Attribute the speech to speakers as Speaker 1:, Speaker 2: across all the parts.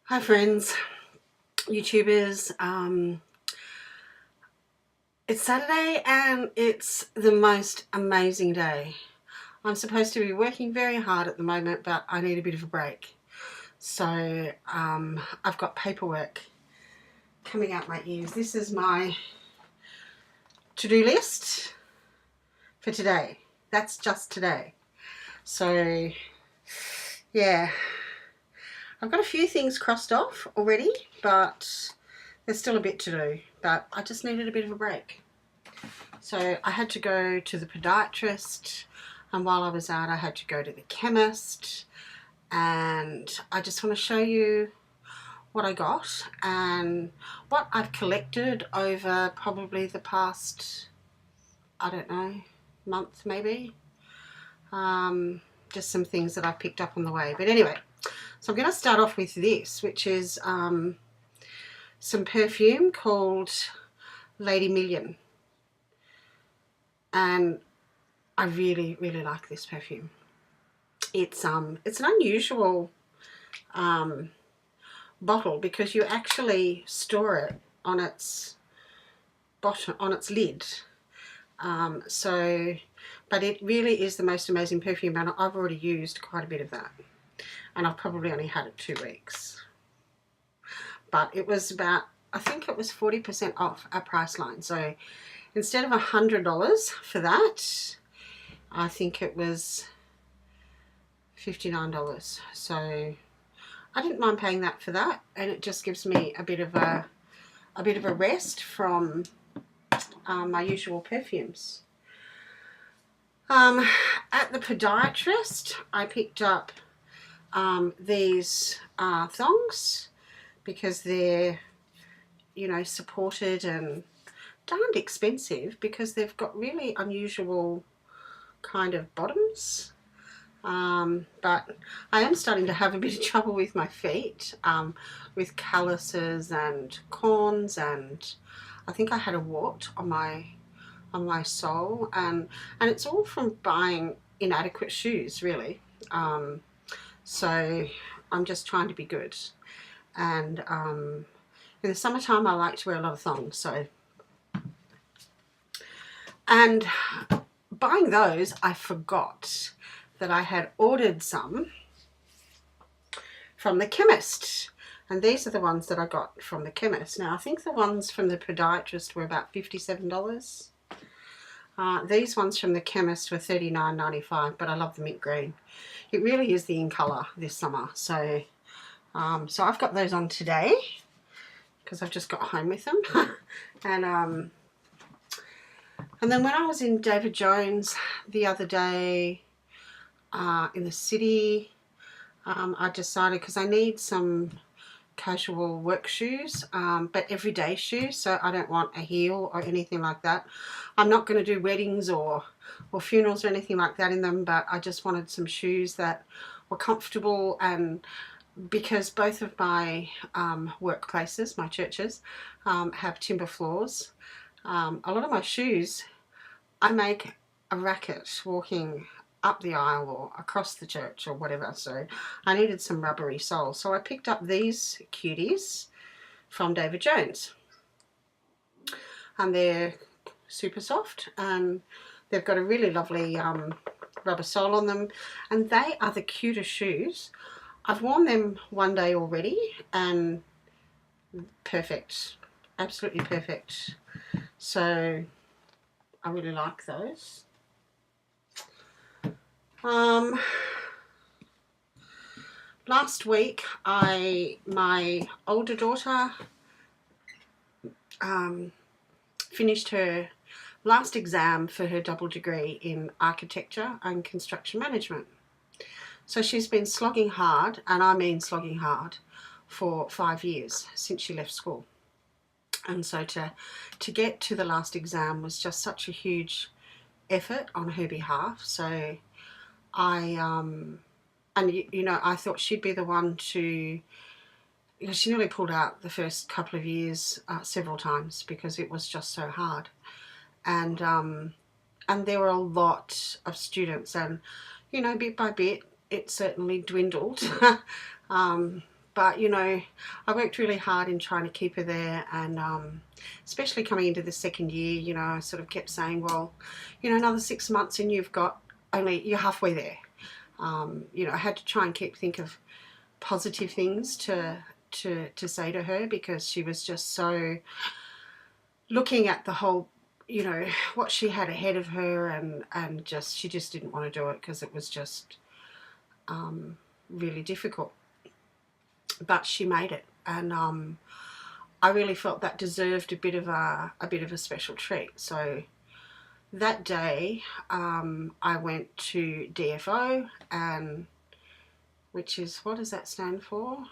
Speaker 1: Hi friends, YouTubers. It's Saturday and it's the most amazing day. I'm supposed to be working very hard at the moment, but I need a bit of a break. So I've got paperwork coming out my ears. This is my to-do list for today. That's just today. So yeah, I've got a few things crossed off already, but there's still a bit to do. But I just needed a bit of a break. So I had to go to the podiatrist, and while I was out I had to go to the chemist, and I just want to show you what I got and what I've collected over probably the past, I don't know, month maybe. Just some things that I picked up on the way. But anyway, so I'm going to start off with this, which is some perfume called Lady Million. And I really like this perfume. It's an unusual bottle because you actually store it on its bottom, on its lid. But it really is the most amazing perfume, and I've already used quite a bit of that, and I've probably only had it 2 weeks. But it was about, I think it was 40% off our Priceline. So instead of $100 for that, I think it was $59. So I didn't mind paying that for that, and it just gives me a bit of a rest from my usual perfumes. At the podiatrist, I picked up these thongs because they're, you know, supported and darned expensive because they've got really unusual kind of bottoms. But I am starting to have a bit of trouble with my feet, with calluses and corns, and I think I had a wart on my sole, and it's all from buying inadequate shoes, really. So I'm just trying to be good, and in the summertime I like to wear a lot of thongs. So, and buying those, I forgot that I had ordered some from the chemist, and these are the ones that I got from the chemist. Now I think the ones from the podiatrist were about $57. These ones from the chemist were $39.95, but I love the mint green. It really is the in colour this summer. So so I've got those on today because I've just got home with them. And then when I was in David Jones the other day in the city, I decided, because I need some casual work shoes, but everyday shoes, so I don't want a heel or anything like that. I'm not going to do weddings or funerals or anything like that in them, but I just wanted some shoes that were comfortable, and because both of my workplaces, my churches, have timber floors, a lot of my shoes, I make a racket walking up the aisle or across the church or whatever, so I needed some rubbery soles. So I picked up these cuties from David Jones, and they're super soft, and they've got a really lovely rubber sole on them, and they are the cutest shoes. I've worn them one day already, and perfect, absolutely perfect. So I really like those. Last week, my older daughter finished her last exam for her double degree in architecture and construction management. So she's been slogging hard, and I mean slogging hard, for 5 years since she left school. And so to get to the last exam was just such a huge effort on her behalf. So you know, I thought she'd be the one to, you know, she nearly pulled out the first couple of years several times because it was just so hard. And there were a lot of students, and, you know, bit by bit, it certainly dwindled. But you know, I worked really hard in trying to keep her there, and especially coming into the second year, you know, I sort of kept saying, well, you know, another 6 months and you're halfway there. You know, I had to try and think of positive things to say to her, because she was just so looking at the whole, you know, what she had ahead of her, and she just didn't want to do it because it was just really difficult. But she made it, and I really felt that deserved a bit of a special treat. So that day, I went to DFO, and which is, what does that stand for?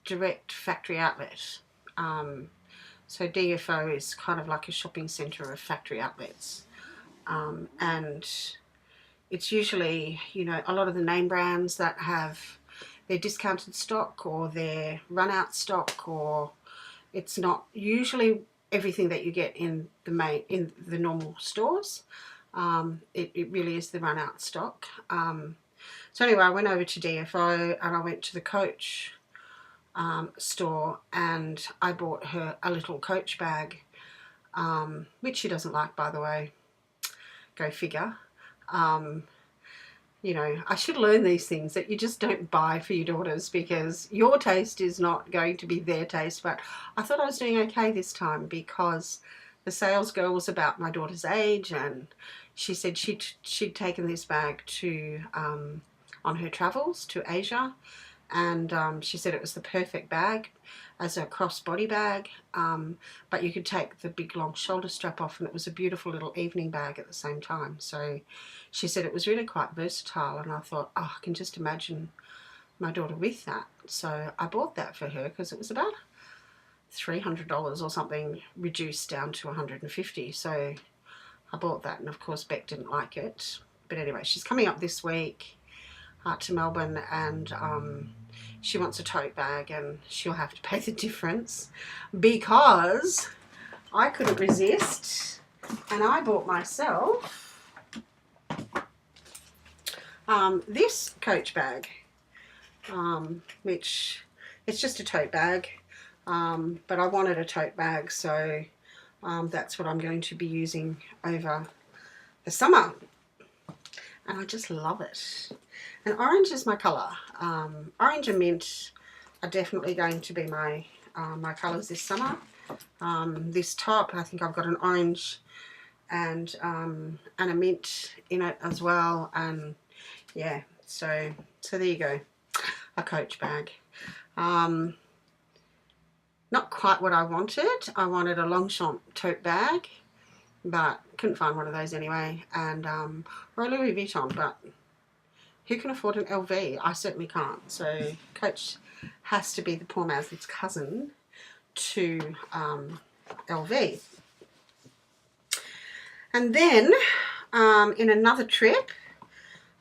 Speaker 1: Direct Factory Outlet. So DFO is kind of like a shopping centre of factory outlets, and it's usually, you know, a lot of the name brands that have their discounted stock or their run out stock, or it's not usually everything that you get in the normal stores. It really is the run out stock. So anyway, I went over to DFO and I went to the Coach store, and I bought her a little Coach bag, which she doesn't like, by the way. Go figure. You know, I should learn these things that you just don't buy for your daughters, because your taste is not going to be their taste. But I thought I was doing okay this time, because the sales girl was about my daughter's age, and she said she'd taken this bag to on her travels to Asia, and she said it was the perfect bag as a crossbody bag, but you could take the big long shoulder strap off, and it was a beautiful little evening bag at the same time. So she said it was really quite versatile, and I thought, oh, I can just imagine my daughter with that. So I bought that for her because it was about $300 or something, reduced down to $150. So I bought that, and of course Beck didn't like it. But anyway, she's coming up this week to Melbourne, and she wants a tote bag, and she'll have to pay the difference, because I couldn't resist, and I bought myself this Coach bag, which it's just a tote bag, but I wanted a tote bag, so that's what I'm going to be using over the summer, and I just love it. And orange is my colour. Orange and mint are definitely going to be my my colours this summer. This top, I think I've got an orange and a mint in it as well. And yeah, so there you go, a Coach bag. Not quite what I wanted. I wanted a Longchamp tote bag, but couldn't find one of those anyway. And or a Louis Vuitton, but who can afford an LV? I certainly can't. So Coach has to be the poor man's cousin to LV. And then in another trip,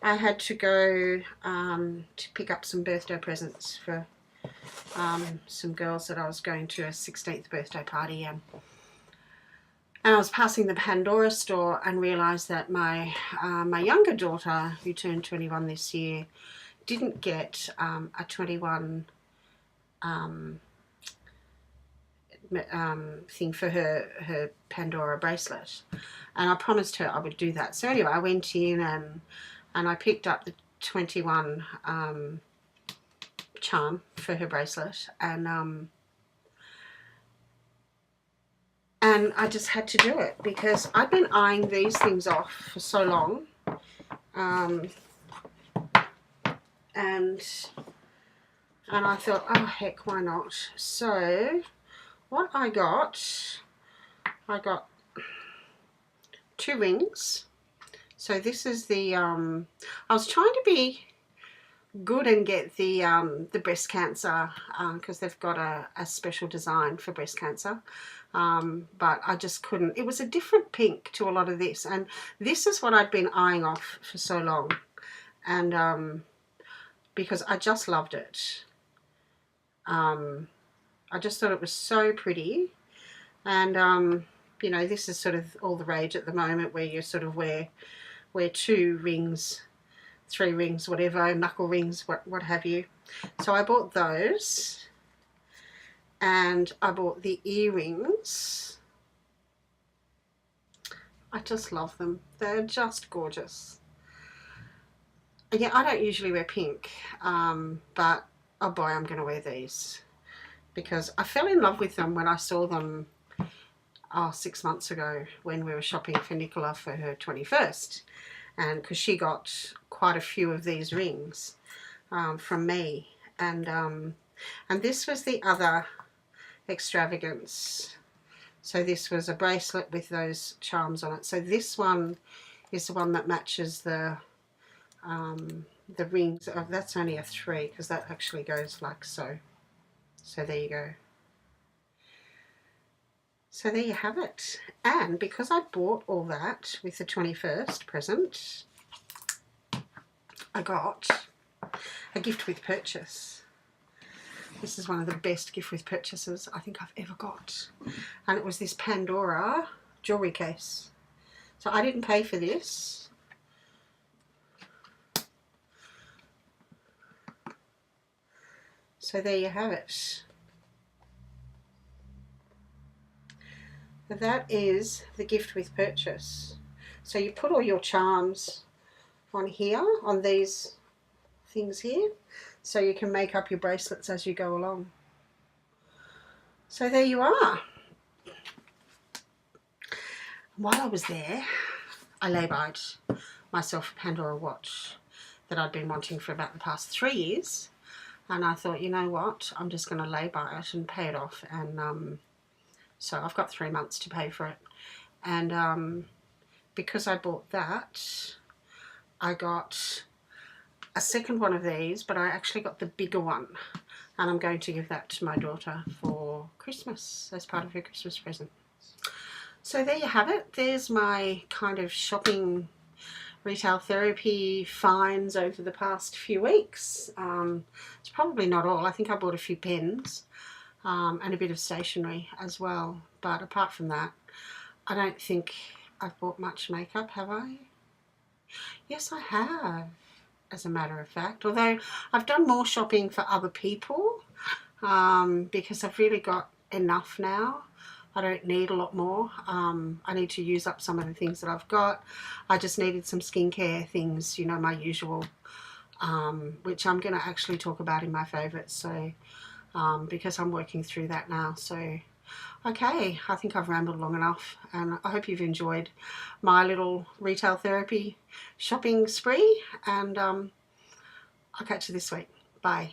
Speaker 1: I had to go to pick up some birthday presents for some girls that I was going to a 16th birthday party, and I was passing the Pandora store and realised that my younger daughter, who turned 21 this year, didn't get a 21 thing for her Pandora bracelet, and I promised her I would do that. So anyway, I went in and I picked up the 21 charm for her bracelet, and I just had to do it because I'd been eyeing these things off for so long, and I thought, oh heck, why not? So what I got 2 rings. So this is the I was trying to be good and get the breast cancer, because they've got a special design for breast cancer, but I just couldn't. It was a different pink to a lot of this, and this is what I'd been eyeing off for so long, and because I just loved it. I just thought it was so pretty, and you know, this is sort of all the rage at the moment, where you sort of wear 2 rings, 3 rings, whatever, knuckle rings, what have you. So I bought those, and I bought the earrings. I just love them. They're just gorgeous. Yeah, I don't usually wear pink, but oh boy, I'm going to wear these because I fell in love with them when I saw them 6 months ago when we were shopping for Nicola for her 21st, and because she got quite a few of these rings from me, and this was the other extravagance. So this was a bracelet with those charms on it. So this one is the one that matches the rings. Oh, that's only a 3 because that actually goes like so. So there you go. So there you have it. And because I bought all that with the 21st present, I got a gift with purchase. This is one of the best gift with purchases I think I've ever got. And it was this Pandora jewellery case. So I didn't pay for this. So there you have it. That is the gift with purchase. So you put all your charms on here, on these things here, so you can make up your bracelets as you go along. So there you are. While I was there, I lay-byed myself a Pandora watch that I'd been wanting for about the past 3 years, and I thought, you know what, I'm just going to lay-by it and pay it off, and so I've got 3 months to pay for it. And because I bought that, I got a second one of these, but I actually got the bigger one, and I'm going to give that to my daughter for Christmas as part of her Christmas present. So there you have it. There's my kind of shopping retail therapy finds over the past few weeks. It's probably not all. I think I bought a few pens and a bit of stationery as well, but apart from that, I don't think I've bought much makeup, have I? Yes, I have, as a matter of fact, although I've done more shopping for other people because I've really got enough now. I don't need a lot more. I need to use up some of the things that I've got. I just needed some skincare things, you know, my usual, which I'm going to actually talk about in my favourites, so because I'm working through that now. So okay, I think I've rambled long enough, and I hope you've enjoyed my little retail therapy shopping spree, and I'll catch you this week. Bye.